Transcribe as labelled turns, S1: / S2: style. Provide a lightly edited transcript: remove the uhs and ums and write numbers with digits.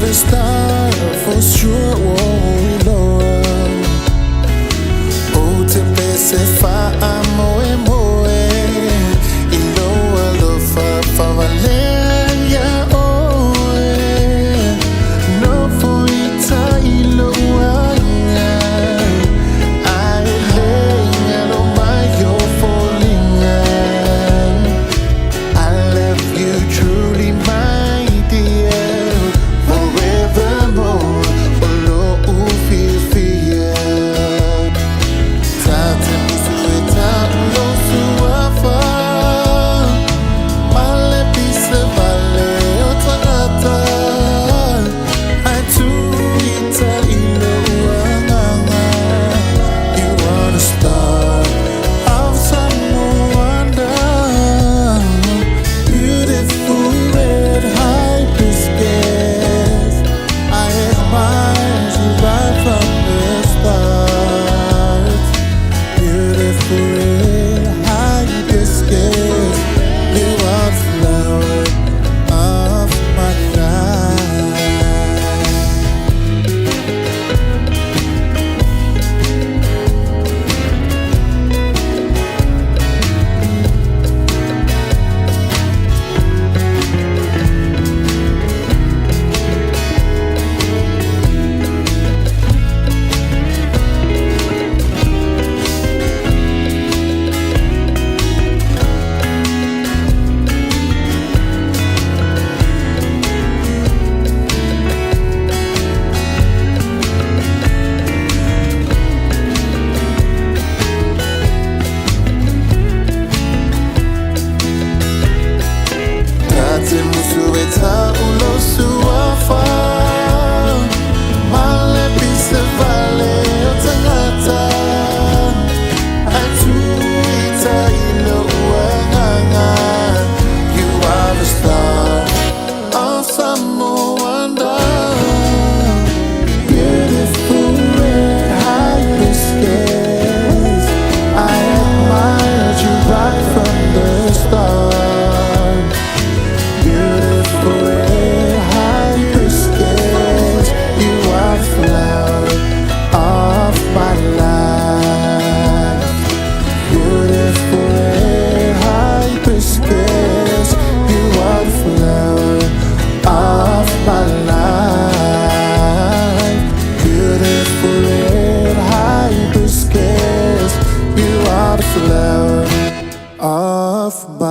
S1: the star for sure. Oh Lord, oh te pese fa amoe moe, ilo alo fa valeria oe, no fuita ilo anga, ai lenga lo mayo folinga. I love you truly, my dear, forevermore. Olo ufifia, tate musueta ulo suafa, male pise vale otagata, atuita ilo uanganga. You are the star of some wonder, beautiful red hibiscus. I admire you right from the start. Beautiful red hibiscus, you are the flower of my life. Tate musueta ulo suafa, male pise vale otangata, atuita ilo uanganga. You are the star of some wonder, beautiful red hibiscus. I admired you right from the start. Beautiful red hibiscus, you are the flower of my life. Beautiful red hibiscus, you are the flower of my life. Beautiful red hibiscus, you are the flower of my